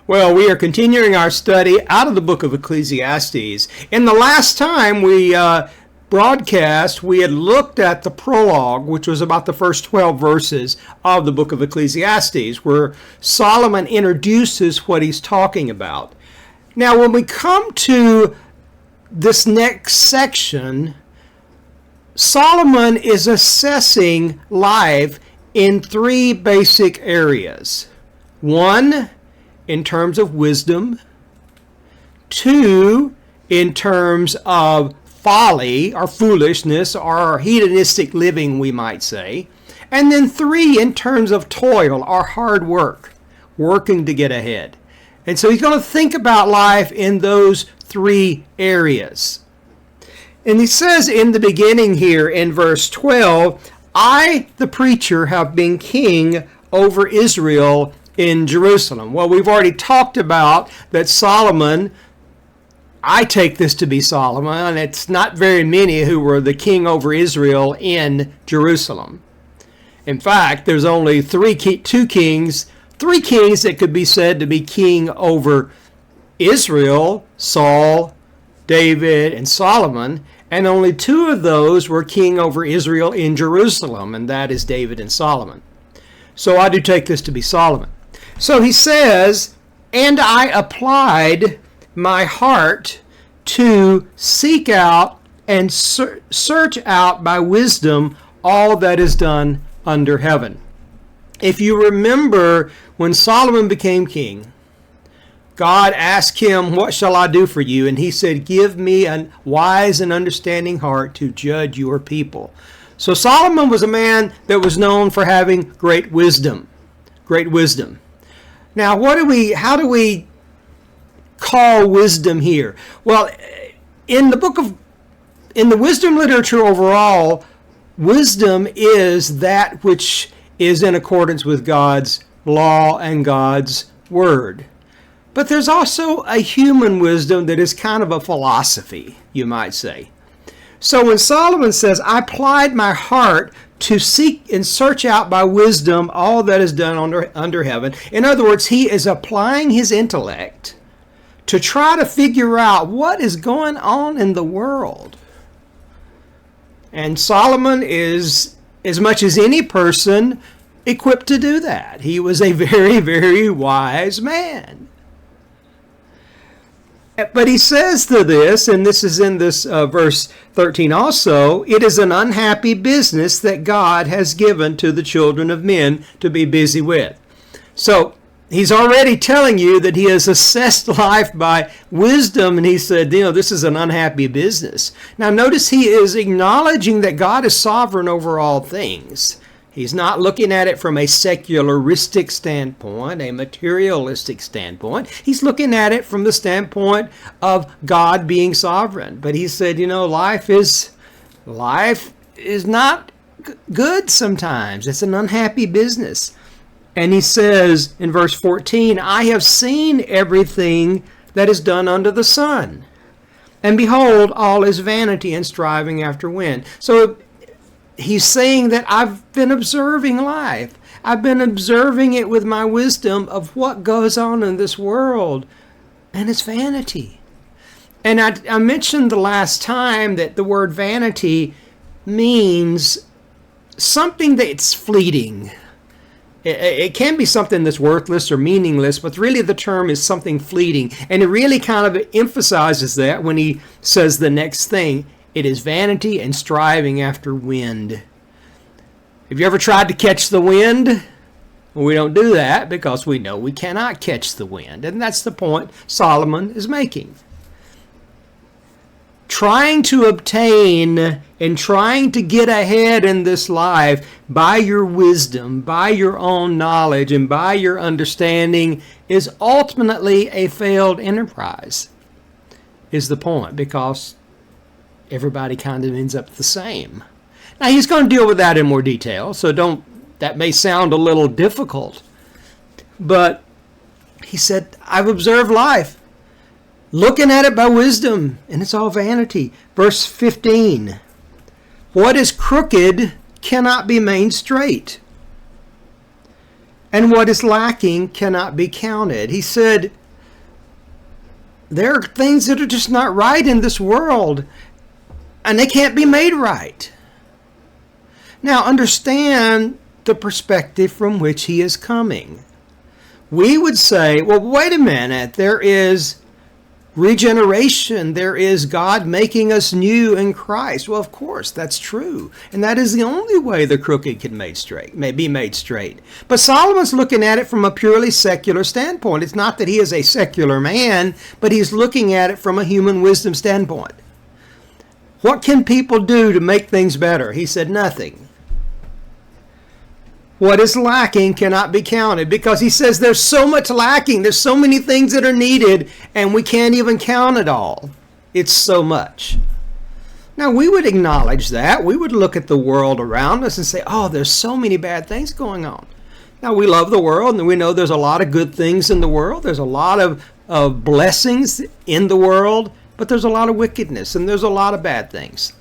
Well, we are continuing our study out of the book of Ecclesiastes. In the last time we broadcast, we had looked at the prologue, which was about the first 12 verses of the book of Ecclesiastes, where Solomon introduces what he's talking about. Now, when we come to this next section, Solomon is assessing life in three basic areas. One, in terms of wisdom. Two, in terms of folly or foolishness or hedonistic living, we might say. And then three, in terms of toil or hard work, working to get ahead. And so he's going to think about life in those three areas. And he says in the beginning here in verse 12, I, the preacher, have been king over Israel in Jerusalem. Well, we've already talked about that Solomon, I take this to be Solomon, and it's not very many who were the king over Israel in Jerusalem. In fact, there's only three kings that could be said to be king over Israel: Saul, David, and Solomon, and only two of those were king over Israel in Jerusalem, and that is David and Solomon. So I do take this to be Solomon. So he says, and I applied my heart to seek out and search out by wisdom all that is done under heaven. If you remember, when Solomon became king, God asked him, what shall I do for you? And he said, give me a wise and understanding heart to judge your people. So Solomon was a man that was known for having great wisdom. Great wisdom. Now, how do we call wisdom here? Well, in the wisdom literature overall, wisdom is that which is in accordance with God's law and God's word. But there's also a human wisdom that is kind of a philosophy, you might say. So when Solomon says, I applied my heart to seek and search out by wisdom all that is done under heaven. In other words, he is applying his intellect to try to figure out what is going on in the world. And Solomon is, as much as any person, equipped to do that. He was a very, very wise man. But he says to this, and this is in this verse 13 also, it is an unhappy business that God has given to the children of men to be busy with. So he's already telling you that he has assessed life by wisdom, and he said, this is an unhappy business. Now notice he is acknowledging that God is sovereign over all things. He's not looking at it from a secularistic standpoint, a materialistic standpoint. He's looking at it from the standpoint of God being sovereign. But he said, life is not good sometimes. It's an unhappy business. And he says in verse 14, I have seen everything that is done under the sun. And behold, all is vanity and striving after wind. So he's saying that I've been observing life. I've been observing it with my wisdom of what goes on in this world. And it's vanity. And I mentioned the last time that the word vanity means something that's fleeting. It can be something that's worthless or meaningless, but really the term is something fleeting. And it really kind of emphasizes that when he says the next thing. It is vanity and striving after wind. Have you ever tried to catch the wind? Well, we don't do that because we know we cannot catch the wind. And that's the point Solomon is making. Trying to obtain and trying to get ahead in this life by your wisdom, by your own knowledge, and by your understanding is ultimately a failed enterprise, is the point, because everybody kind of ends up the same. Now, he's going to deal with that in more detail, so that may sound a little difficult. But he said, I've observed life, looking at it by wisdom, and it's all vanity. Verse 15, what is crooked cannot be made straight, and what is lacking cannot be counted. He said, there are things that are just not right in this world, and they can't be made right. Now, understand the perspective from which he is coming. We would say, well, wait a minute, there is regeneration, there is God making us new in Christ. Well, of course, that's true. And that is the only way the crooked can be made straight. But Solomon's looking at it from a purely secular standpoint. It's not that he is a secular man, but he's looking at it from a human wisdom standpoint. What can people do to make things better? He said, nothing. What is lacking cannot be counted, because he says there's so much lacking. There's so many things that are needed, and we can't even count it all. It's so much. Now, we would acknowledge that. We would look at the world around us and say, oh, there's so many bad things going on. Now, we love the world, and we know there's a lot of good things in the world. There's a lot of blessings in the world, but there's a lot of wickedness, and there's a lot of bad things.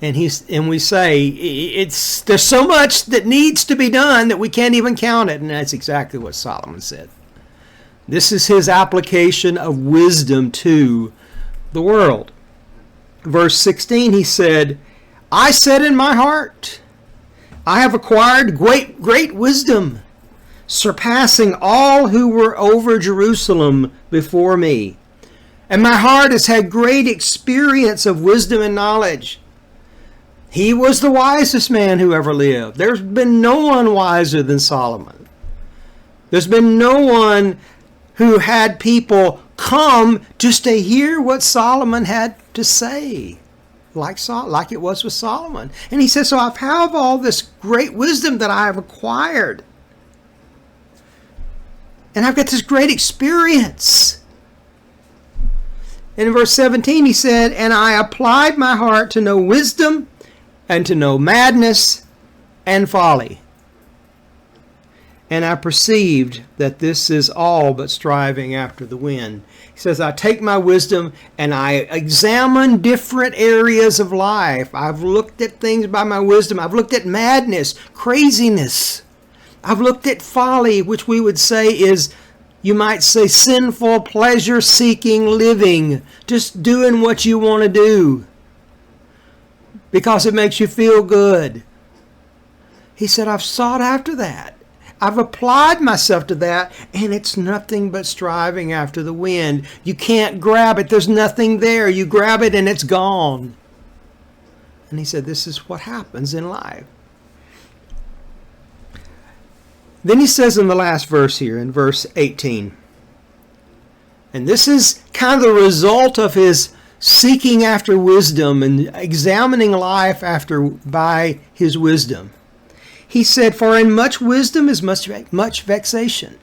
And we say there's so much that needs to be done that we can't even count it. And that's exactly what Solomon said. This is his application of wisdom to the world. Verse 16, he said, I said in my heart, I have acquired great wisdom, surpassing all who were over Jerusalem before me. And my heart has had great experience of wisdom and knowledge. He was the wisest man who ever lived. There's been no one wiser than Solomon. There's been no one who had people come just to hear what Solomon had to say, like it was with Solomon. And he says, so I have all this great wisdom that I have acquired. And I've got this great experience. In verse 17 he said, and I applied my heart to know wisdom, and to know madness and folly. And I perceived that this is all but striving after the wind. He says, I take my wisdom and I examine different areas of life. I've looked at things by my wisdom. I've looked at madness, craziness. I've looked at folly, which we would say is, you might say, sinful, pleasure-seeking living. Just doing what you want to do because it makes you feel good. He said, I've sought after that. I've applied myself to that, and it's nothing but striving after the wind. You can't grab it. There's nothing there. You grab it, and it's gone. And he said, this is what happens in life. Then he says in the last verse here, in verse 18, and this is kind of the result of his seeking after wisdom and examining life by his wisdom. He said, for in much wisdom is much vexation,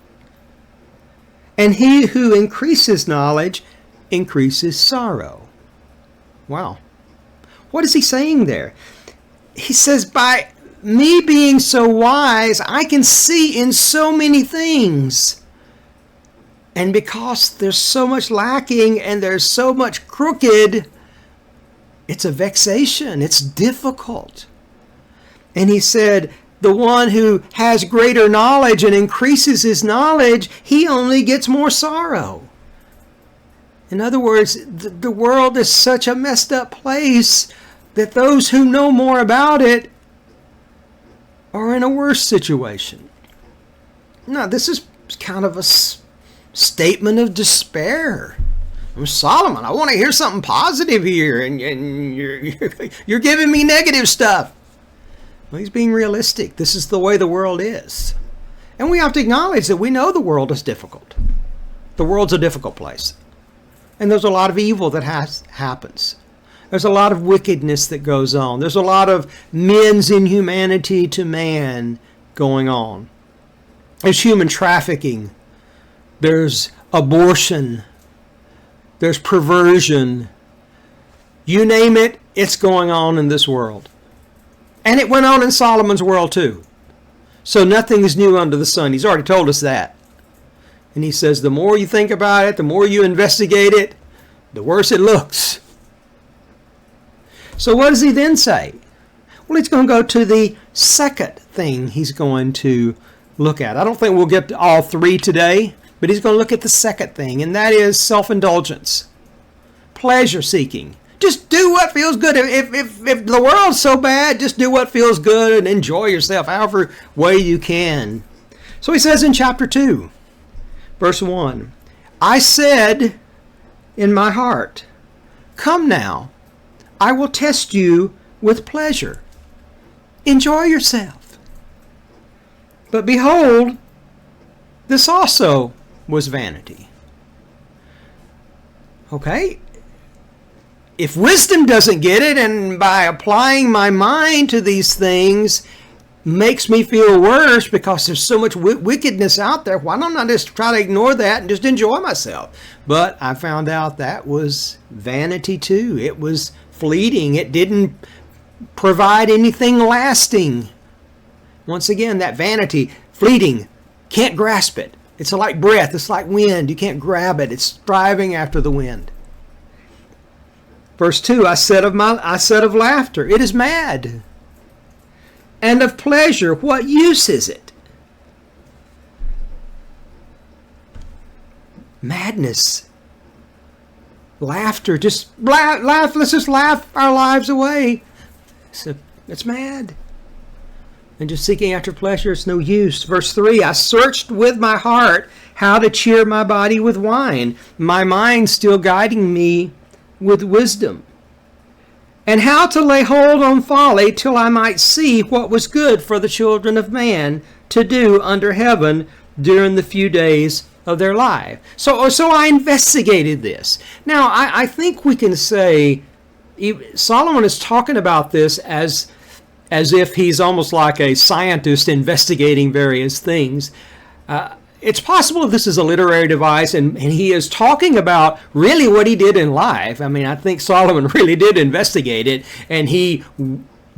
and he who increases knowledge increases sorrow. Wow. What is he saying there? He says, by me being so wise, I can see in so many things. And because there's so much lacking and there's so much crooked, it's a vexation. It's difficult. And he said, the one who has greater knowledge and increases his knowledge, he only gets more sorrow. In other words, the world is such a messed up place that those who know more about it are in a worse situation. Now, this is kind of a statement of despair. I'm Solomon, I want to hear something positive here, and you're giving me negative stuff. Well, he's being realistic. This is the way the world is. And we have to acknowledge that we know the world is difficult. The world's a difficult place. And there's a lot of evil that happens. There's a lot of wickedness that goes on. There's a lot of men's inhumanity to man going on. There's human trafficking. There's abortion. There's perversion. You name it, it's going on in this world. And it went on in Solomon's world too. So nothing is new under the sun. He's already told us that. And he says the more you think about it, the more you investigate it, the worse it looks. So what does he then say? Well, he's going to go to the second thing he's going to look at. I don't think we'll get to all three today, but he's going to look at the second thing, and that is self-indulgence, pleasure seeking. Just do what feels good. If the world's so bad, just do what feels good and enjoy yourself however way you can. So he says in chapter 2, verse 1, I said in my heart, come now, I will test you with pleasure. Enjoy yourself. But behold, this also was vanity. Okay? If wisdom doesn't get it, and by applying my mind to these things makes me feel worse because there's so much wickedness out there, why don't I just try to ignore that and just enjoy myself? But I found out that was vanity too. It was fleeting. It didn't provide anything lasting. Once again, that vanity, fleeting, can't grasp it. It's like breath. It's like wind. You can't grab it. It's striving after the wind. Verse 2, I said of laughter, it is mad. And of pleasure, what use is it? Madness. Laughter, just laugh. Let's just laugh our lives away. So it's mad. And just seeking after pleasure, it's no use. Verse 3, I searched with my heart how to cheer my body with wine, my mind still guiding me with wisdom, and how to lay hold on folly till I might see what was good for the children of man to do under heaven during the few days of their life. So I investigated this. Now, I think we can say Solomon is talking about this as if he's almost like a scientist investigating various things. It's possible this is a literary device, and he is talking about really what he did in life. I mean, I think Solomon really did investigate it, and he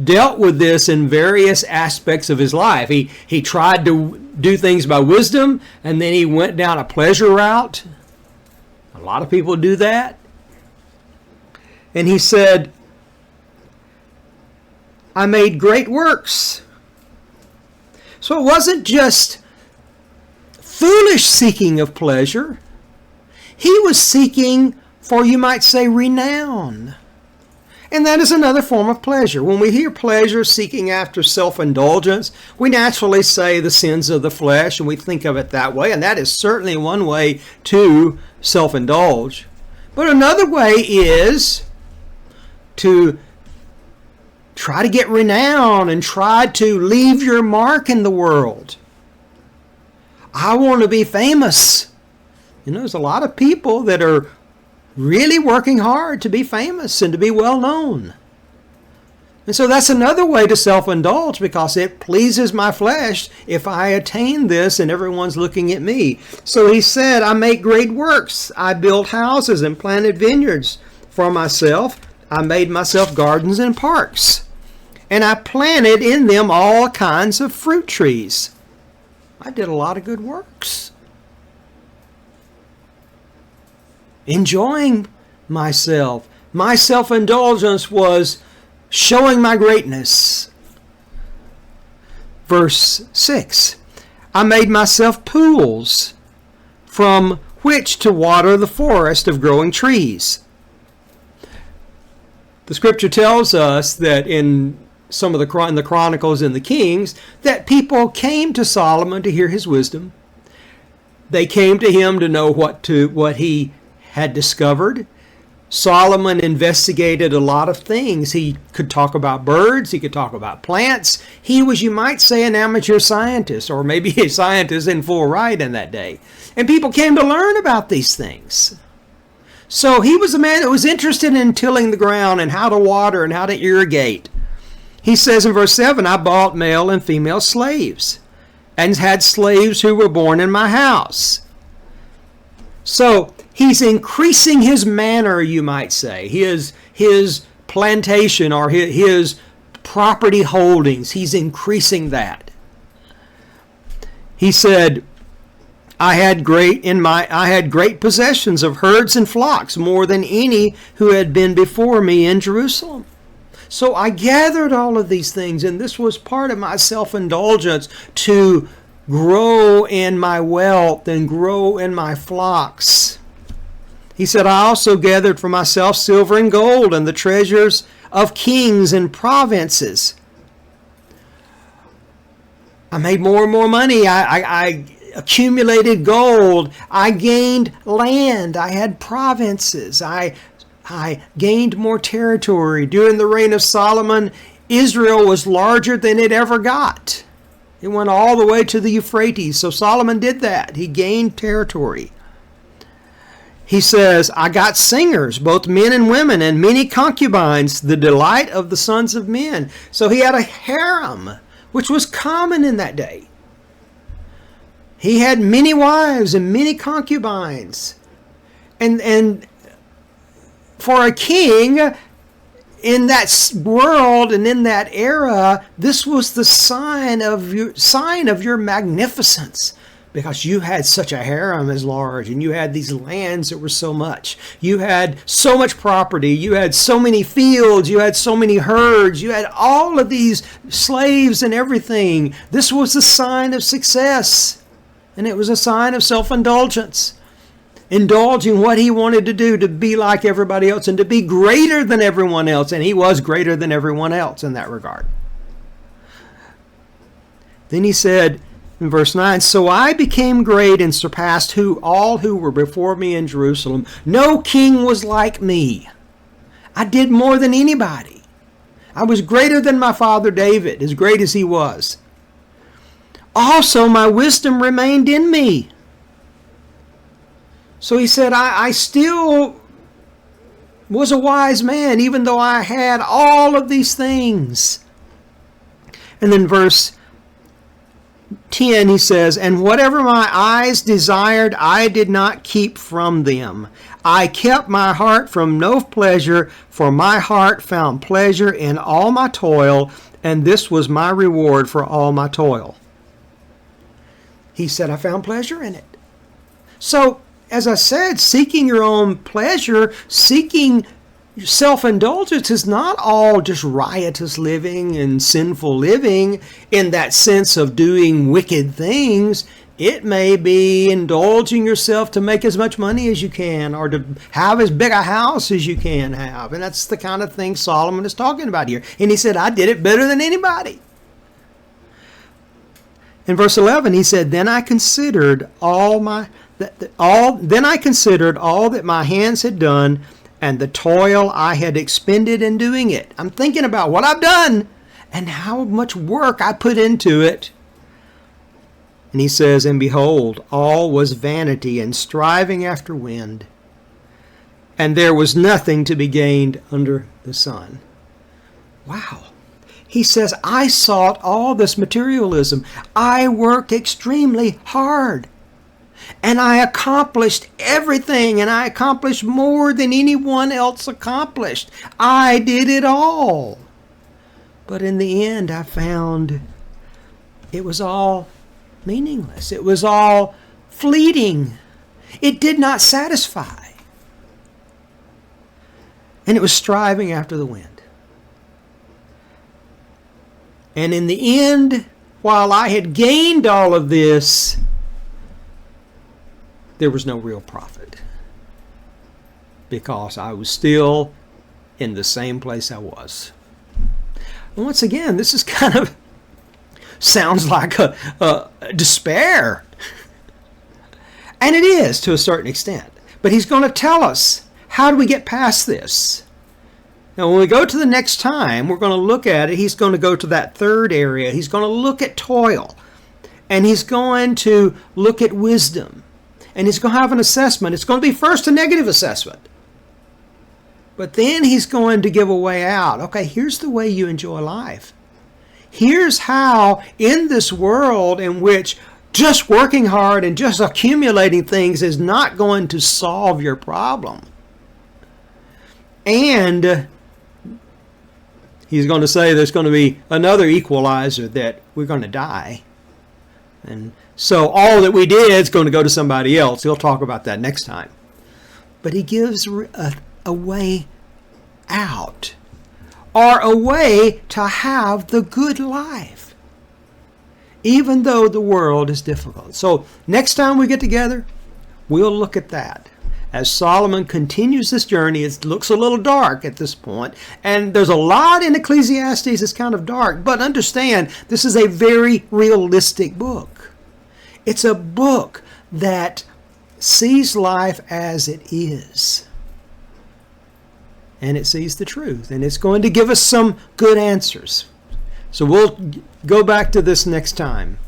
dealt with this in various aspects of his life. He tried to do things by wisdom, and then he went down a pleasure route. A lot of people do that. And he said, I made great works. So it wasn't just foolish seeking of pleasure. He was seeking for, you might say, renown. And that is another form of pleasure. When we hear pleasure, seeking after self-indulgence, we naturally say the sins of the flesh, and we think of it that way. And that is certainly one way to self-indulge. But another way is to try to get renown and try to leave your mark in the world. I want to be famous. You know, there's a lot of people that are really working hard to be famous and to be well known. And so that's another way to self-indulge, because it pleases my flesh if I attain this and everyone's looking at me. So he said, I make great works. I built houses and planted vineyards for myself. I made myself gardens and parks. And I planted in them all kinds of fruit trees. I did a lot of good works. Enjoying myself. My self-indulgence was showing my greatness. Verse 6. I made myself pools from which to water the forest of growing trees. The scripture tells us that in some of the Chronicles and the Kings, that people came to Solomon to hear his wisdom. They came to him to know what he had discovered. Solomon investigated a lot of things. He could talk about birds. He could talk about plants. He was, you might say, an amateur scientist, or maybe a scientist in full right in that day. And people came to learn about these things. So he was a man that was interested in tilling the ground and how to water and how to irrigate. He says in verse 7, I bought male and female slaves and had slaves who were born in my house. So he's increasing his manor, you might say, his plantation or his property holdings. He's increasing that. He said, I had great possessions of herds and flocks, more than any who had been before me in Jerusalem. So I gathered all of these things, and this was part of my self-indulgence to grow in my wealth and grow in my flocks. He said, I also gathered for myself silver and gold and the treasures of kings and provinces. I made more and more money. I accumulated gold. I gained land. I had provinces. I gained more territory. During the reign of Solomon, Israel was larger than it ever got. It went all the way to the Euphrates. So Solomon did that. He gained territory. He says, I got singers, both men and women, and many concubines, the delight of the sons of men. So he had a harem, which was common in that day. He had many wives and many concubines. And for a king in that world and in that era, this was the sign of your magnificence. Because you had such a harem as large, and you had these lands that were so much. You had so much property. You had so many fields. You had so many herds. You had all of these slaves and everything. This was a sign of success. And it was a sign of self-indulgence. Indulging what he wanted to do to be like everybody else and to be greater than everyone else. And he was greater than everyone else in that regard. Then he said, in verse 9, so I became great and surpassed all who were before me in Jerusalem. No king was like me. I did more than anybody. I was greater than my father David, as great as he was. Also, my wisdom remained in me. So he said, I still was a wise man, even though I had all of these things. And then verse 10, he says, and whatever my eyes desired, I did not keep from them. I kept my heart from no pleasure, for my heart found pleasure in all my toil, and this was my reward for all my toil. He said, I found pleasure in it. So, as I said, seeking your own pleasure, seeking self-indulgence is not all just riotous living and sinful living in that sense of doing wicked things. It may be indulging yourself to make as much money as you can or to have as big a house as you can have. And that's the kind of thing Solomon is talking about here. And he said, I did it better than anybody. In verse 11, he said, then I considered all that my hands had done and the toil I had expended in doing it. I'm thinking about what I've done and how much work I put into it. And he says, and behold, all was vanity and striving after wind, and there was nothing to be gained under the sun. Wow. He says, I sought all this materialism. I worked extremely hard. And I accomplished everything, and I accomplished more than anyone else accomplished. I did it all. But in the end, I found it was all meaningless. It was all fleeting. It did not satisfy. And it was striving after the wind. And in the end, while I had gained all of this, there was no real profit because I was still in the same place I was. And once again, this is kind of sounds like a despair. And it is to a certain extent. But he's going to tell us, how do we get past this? Now, when we go to the next time, we're going to look at it. He's going to go to that third area. He's going to look at toil. And he's going to look at wisdom. And he's going to have an assessment. It's going to be first a negative assessment. But then he's going to give a way out. Okay, here's the way you enjoy life. Here's how in this world in which just working hard and just accumulating things is not going to solve your problem. And he's going to say there's going to be another equalizer, that we're going to die. And so all that we did is going to go to somebody else. He'll talk about that next time. But he gives a way out, or a way to have the good life. even though the world is difficult. So next time we get together, we'll look at that. As Solomon continues this journey, it looks a little dark at this point, and there's a lot in Ecclesiastes that's kind of dark, but understand this is a very realistic book. It's a book that sees life as it is, and it sees the truth, and it's going to give us some good answers. So we'll go back to this next time.